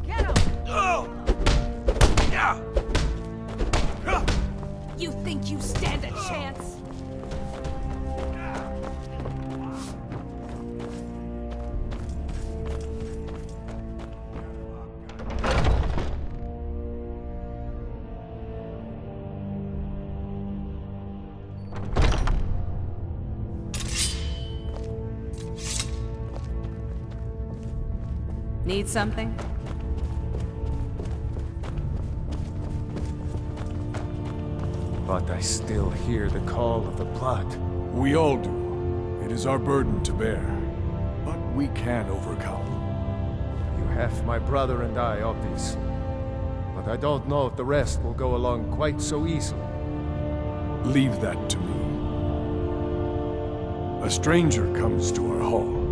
Get him! You think you stand a chance? Need something? But I still hear the call of the blood. We all do. It is our burden to bear. But we can overcome. You have my brother and I, obvious. But I don't know if the rest will go along quite so easily. Leave that to me. A stranger comes to our hall.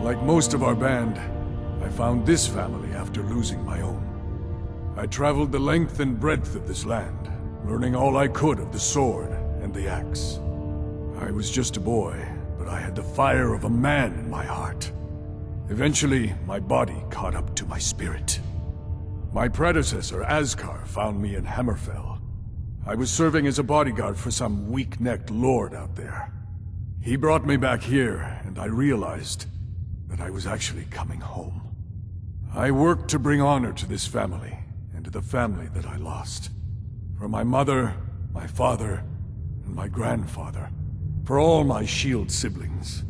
Like most of our band, I found this family after losing my own. I traveled the length and breadth of this land, learning all I could of the sword and the axe. I was just a boy, but I had the fire of a man in my heart. Eventually, my body caught up to my spirit. My predecessor, Askar, found me in Hammerfell. I was serving as a bodyguard for some weak-necked lord out there. He brought me back here, and I realized that I was actually coming home. I worked to bring honor to this family, and to the family that I lost. For my mother, my father, and my grandfather. For all my shield siblings.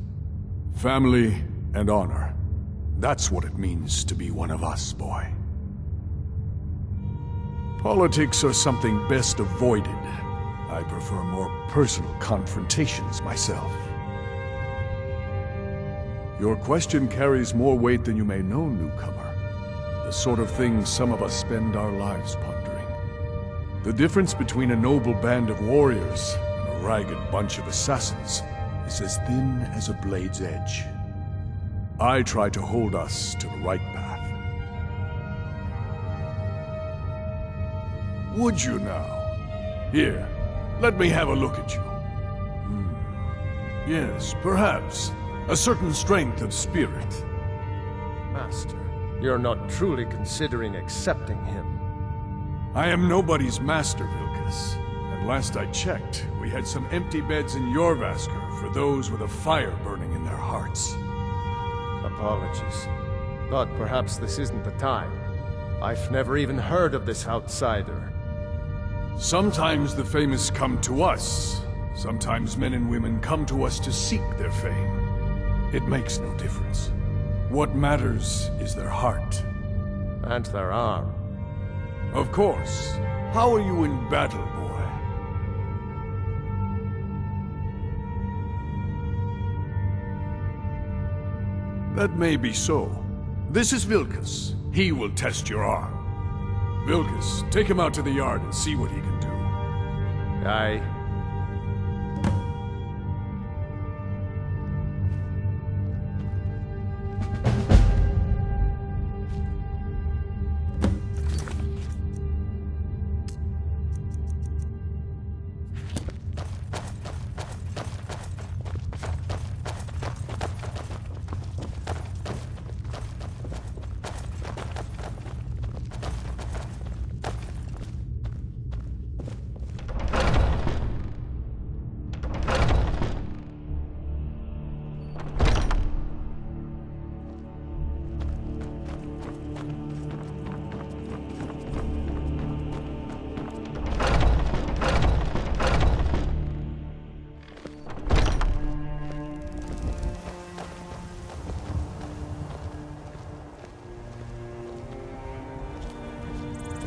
Family and honor. That's what it means to be one of us, boy. Politics are something best avoided. I prefer more personal confrontations myself. Your question carries more weight than you may know, newcomer. The sort of thing some of us spend our lives pondering. The difference between a noble band of warriors and a ragged bunch of assassins is as thin as a blade's edge. I try to hold us to the right path. Would you now? Here, let me have a look at you. Yes, perhaps. A certain strength of spirit. Master, you're not truly considering accepting him. I am nobody's master, Vilkas. And last I checked, we had some empty beds in Jorvaskr for those with a fire burning in their hearts. Apologies. But perhaps this isn't the time. I've never even heard of this outsider. Sometimes the famous come to us. Sometimes men and women come to us to seek their fame. It makes no difference. What matters is their heart. And their arm. Of course. How are you in battle, boy? That may be so. This is Vilkas. He will test your arm. Vilkas, take him out to the yard and see what he can do. Aye.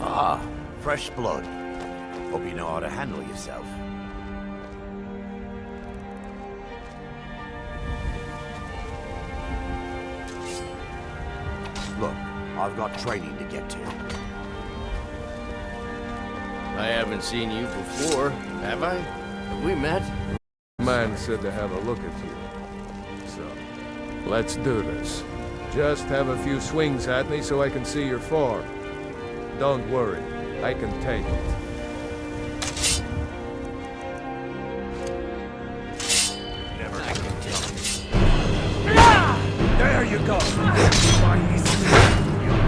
Ah, fresh blood. Hope you know how to handle yourself. Look, I've got training to get to. I haven't seen you before, have I? Have we met? Man said to have a look at you. So, let's do this. Just have a few swings at me so I can see your form. Don't worry, I can take it. Never I can tell. you go.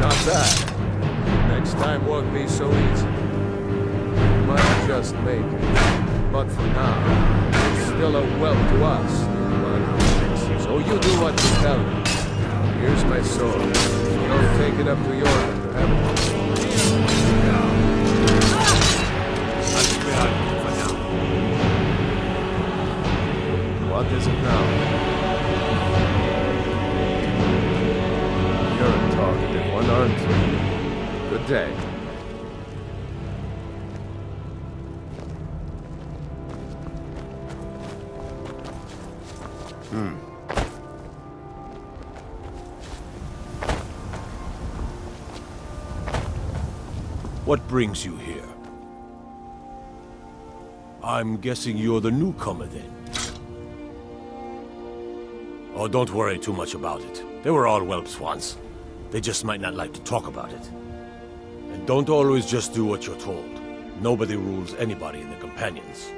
Not that. Next time won't be so easy. Might just make it. But for now, it's still a whelp to us. But, so you do what you tell me. Here's my sword. Don't take it up to your end to have it. I'll be behind you for now. What is it now? You're a talkative one, aren't you? Good day. What brings you here? I'm guessing you're the newcomer then. Oh, don't worry too much about it. They were all whelps once. They just might not like to talk about it. And don't always just do what you're told. Nobody rules anybody in the Companions.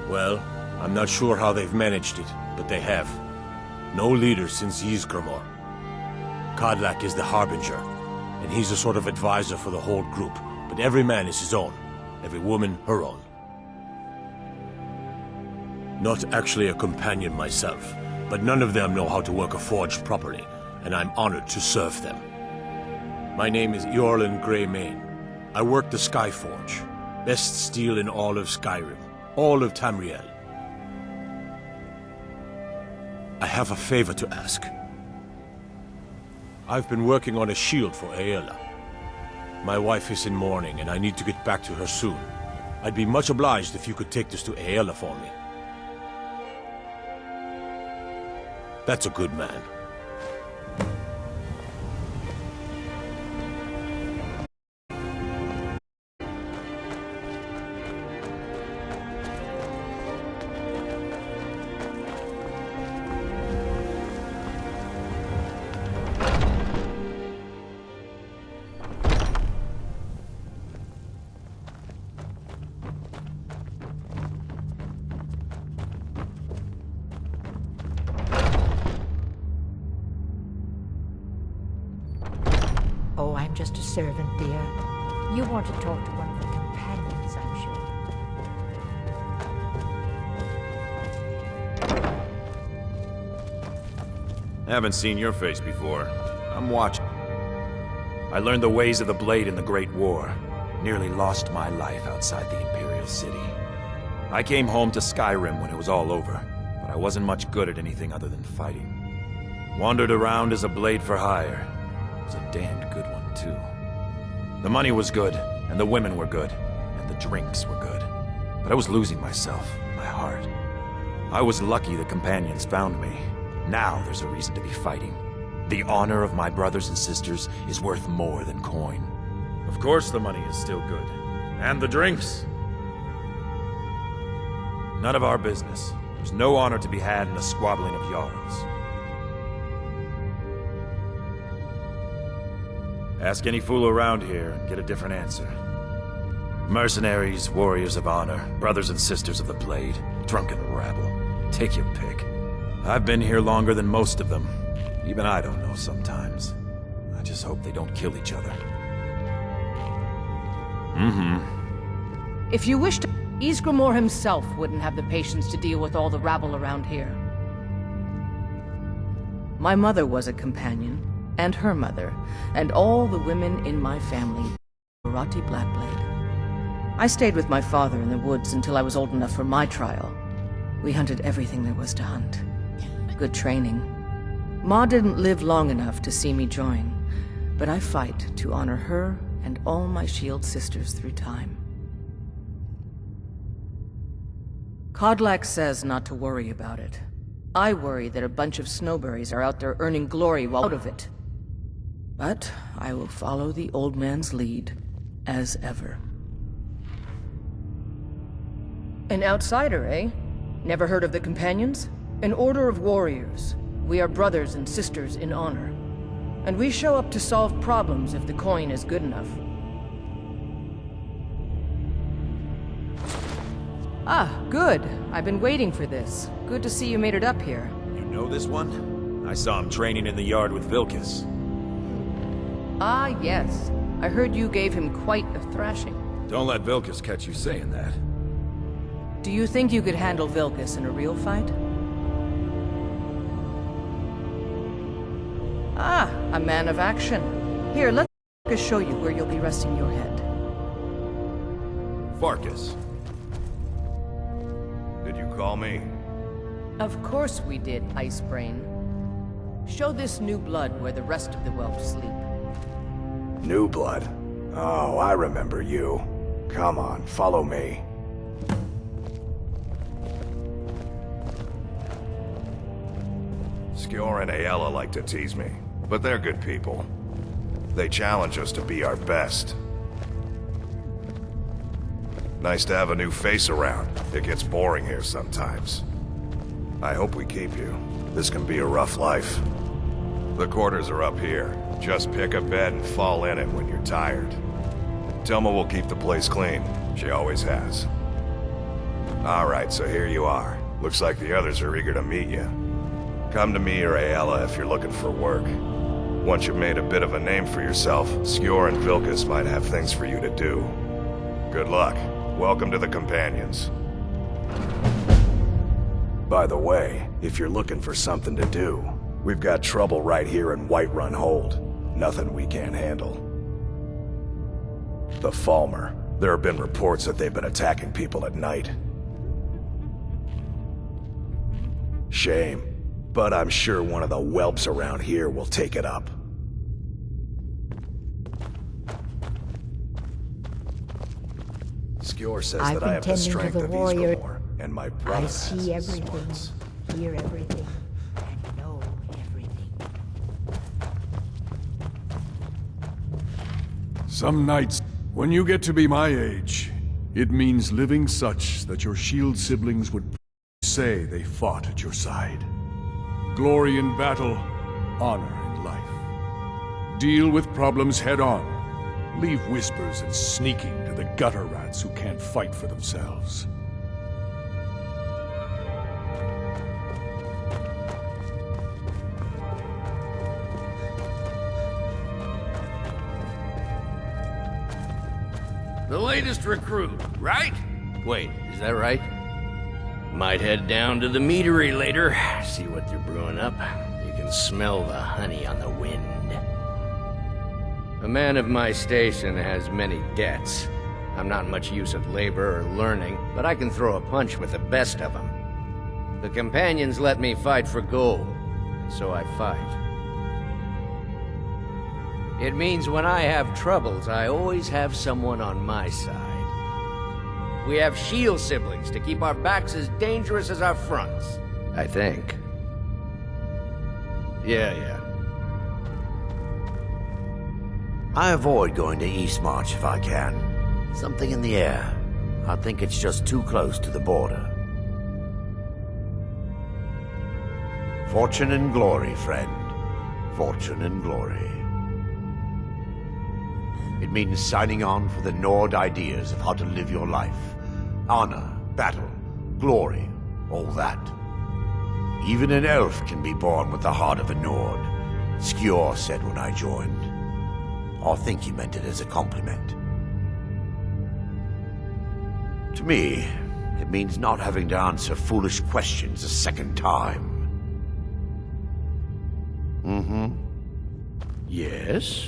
Well, I'm not sure how they've managed it, but they have. No leader since Ysgramor. Kodlak is the Harbinger, and he's a sort of advisor for the whole group, but every man is his own, every woman her own. Not actually a companion myself, but none of them know how to work a forge properly, and I'm honored to serve them. My name is Eorlin Greymane. I work the Skyforge, best steel in all of Skyrim, all of Tamriel. I have a favor to ask. I've been working on a shield for Aela. My wife is in mourning, and I need to get back to her soon. I'd be much obliged if you could take this to Aela for me. That's a good man. Oh, I'm just a servant, dear. You want to talk to one of the companions, I'm sure. Haven't seen your face before. I'm watching. I learned the ways of the blade in the Great War. Nearly lost my life outside the Imperial City. I came home to Skyrim when it was all over, but I wasn't much good at anything other than fighting. Wandered around as a blade for hire. It was a damned good one, too. The money was good, and the women were good, and the drinks were good. But I was losing myself, my heart. I was lucky the companions found me. Now there's a reason to be fighting. The honor of my brothers and sisters is worth more than coin. Of course the money is still good. And the drinks. None of our business. There's no honor to be had in the squabbling of Jarls. Ask any fool around here and get a different answer. Mercenaries, warriors of honor, brothers and sisters of the blade, drunken rabble. Take your pick. I've been here longer than most of them. Even I don't know sometimes. I just hope they don't kill each other. If you wish to... Ysgramor himself wouldn't have the patience to deal with all the rabble around here. My mother was a companion, and her mother, and all the women in my family, Barati Blackblade. I stayed with my father in the woods until I was old enough for my trial. We hunted everything there was to hunt. Good training. Ma didn't live long enough to see me join, but I fight to honor her and all my shield sisters through time. Kodlak says not to worry about it. I worry that a bunch of snowberries are out there earning glory while out of it. But I will follow the old man's lead, as ever. An outsider, eh? Never heard of the Companions? An order of warriors. We are brothers and sisters in honor. And we show up to solve problems if the coin is good enough. Ah, good. I've been waiting for this. Good to see you made it up here. Know this one? I saw him training in the yard with Vilkas. Ah, yes. I heard you gave him quite a thrashing. Don't let Vilkas catch you saying that. Do you think you could handle Vilkas in a real fight? Ah, a man of action. Here, let Vilkas show you where you'll be resting your head. Farkas. Did you call me? Of course we did, Icebrain. Show this new blood where the rest of the whelps sleep. New blood? Oh, I remember you. Come on, follow me. Skjor and Aella like to tease me, but they're good people. They challenge us to be our best. Nice to have a new face around. It gets boring here sometimes. I hope we keep you. This can be a rough life. The quarters are up here. Just pick a bed and fall in it when you're tired. Telma will keep the place clean. She always has. Alright, so here you are. Looks like the others are eager to meet you. Come to me or Aella if you're looking for work. Once you've made a bit of a name for yourself, Skjor and Vilkas might have things for you to do. Good luck. Welcome to the Companions. By the way, if you're looking for something to do, we've got trouble right here in Whiterun Hold. Nothing we can't handle. The Falmer. There have been reports that they've been attacking people at night. Shame. But I'm sure one of the whelps around here will take it up. Skjor says I've that I have the been tending to strength the of warrior. Ysgramor, and my brother I see has his everything, swords. hear everything, and know everything. Some nights, when you get to be my age, it means living such that your shield siblings would say they fought at your side. Glory in battle, honor in life. Deal with problems head on. Leave whispers and sneaking to the gutter rats who can't fight for themselves. The latest recruit, right? Wait, is that right? Might head down to the meadery later, see what they're brewing up. You can smell the honey on the wind. A man of my station has many debts. I'm not much use at labor or learning, but I can throw a punch with the best of them. The Companions let me fight for gold, and so I fight. It means when I have troubles, I always have someone on my side. We have shield siblings to keep our backs as dangerous as our fronts, I think. Yeah. I avoid going to Eastmarch if I can. Something in the air. I think it's just too close to the border. Fortune and glory, friend. Fortune and glory. It means signing on for the Nord ideas of how to live your life. Honor, battle, glory, all that. Even an elf can be born with the heart of a Nord, Skjor said when I joined. I think he meant it as a compliment. To me, it means not having to answer foolish questions a second time. Yes?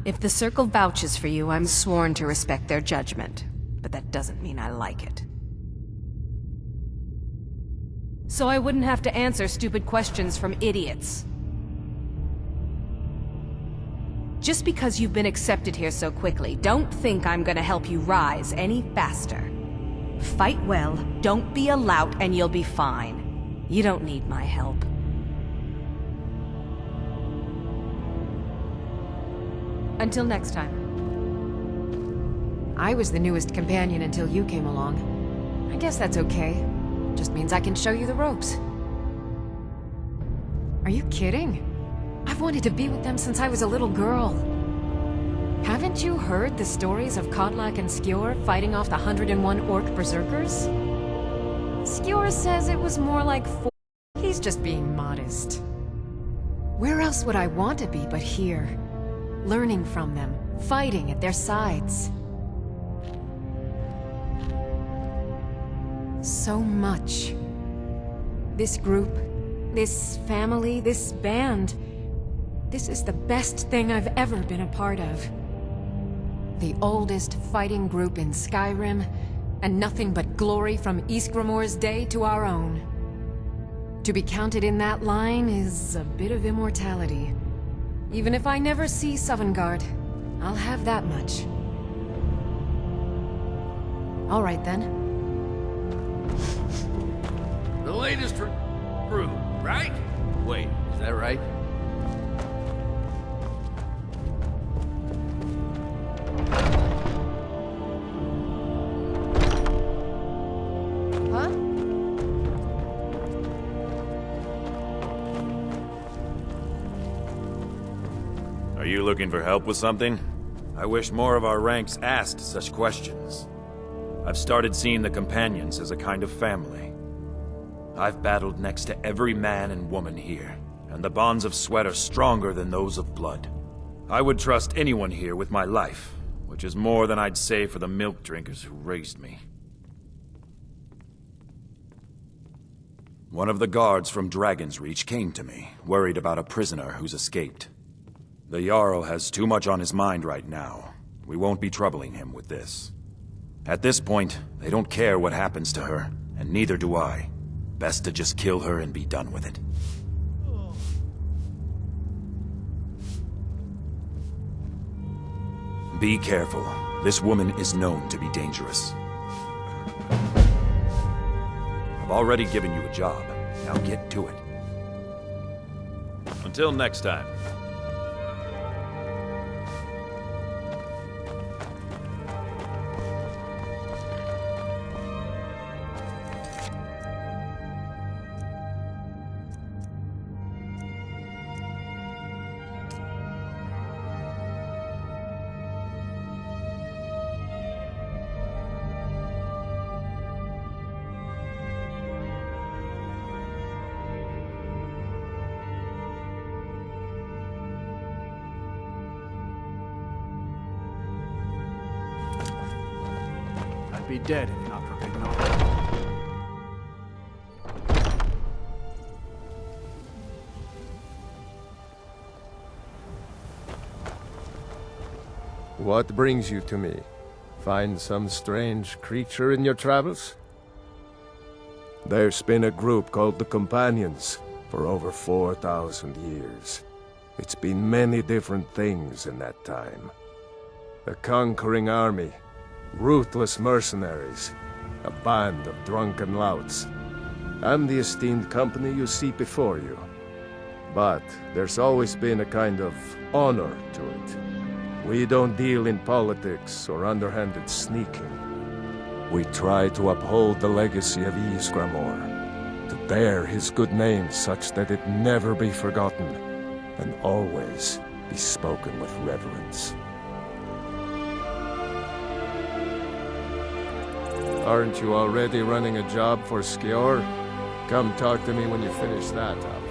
If the Circle vouches for you, I'm sworn to respect their judgment. But that doesn't mean I like it. So I wouldn't have to answer stupid questions from idiots. Just because you've been accepted here so quickly, don't think I'm gonna help you rise any faster. Fight well, don't be a lout, and you'll be fine. You don't need my help. Until next time. I was the newest companion until you came along. I guess that's okay. Just means I can show you the ropes. Are you kidding? I've wanted to be with them since I was a little girl. Haven't you heard the stories of Kodlak and Skjor fighting off the 101 orc berserkers? Skjor says it was more like 4. He's just being modest. Where else would I want to be but here? Learning from them, fighting at their sides. So much. This group, this family, this band. This is the best thing I've ever been a part of. The oldest fighting group in Skyrim, and nothing but glory from Ysgramor's day to our own. To be counted in that line is a bit of immortality. Even if I never see Sovngarde, I'll have that much. All right then. The latest recruit, right? Wait, is that right? Huh? Are you looking for help with something? I wish more of our ranks asked such questions. I've started seeing the Companions as a kind of family. I've battled next to every man and woman here, and the bonds of sweat are stronger than those of blood. I would trust anyone here with my life, which is more than I'd say for the milk drinkers who raised me. One of the guards from Dragon's Reach came to me, worried about a prisoner who's escaped. The Jarl has too much on his mind right now. We won't be troubling him with this. At this point, they don't care what happens to her, and neither do I. Best to just kill her and be done with it. Be careful. This woman is known to be dangerous. I've already given you a job. Now get to it. Until next time. Be dead if not for Big Nog. What brings you to me? Find some strange creature in your travels? There's been a group called the Companions for over 4,000 years. It's been many different things in that time. A conquering army, ruthless mercenaries, a band of drunken louts, and the esteemed company you see before you. But there's always been a kind of honor to it. We don't deal in politics or underhanded sneaking. We try to uphold the legacy of Ysgramor, to bear his good name such that it never be forgotten, and always be spoken with reverence. Aren't you already running a job for Skjor? Come talk to me when you finish that up.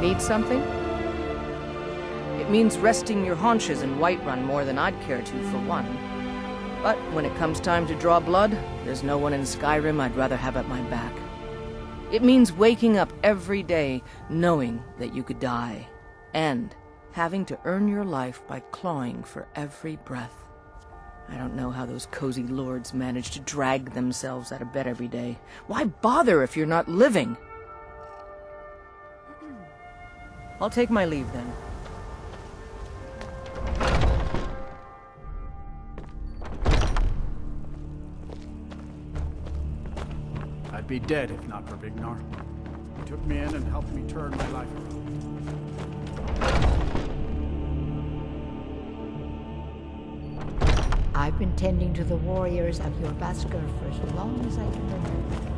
Need something? It means resting your haunches in Whiterun more than I'd care to, for one. But when it comes time to draw blood, there's no one in Skyrim I'd rather have at my back. It means waking up every day knowing that you could die, and having to earn your life by clawing for every breath. I don't know how those cozy lords manage to drag themselves out of bed every day. Why bother if you're not living? I'll take my leave then. I'd be dead if not for Vignar. He took me in and helped me turn my life around. I've been tending to the warriors of your Vasker for as long as I can remember.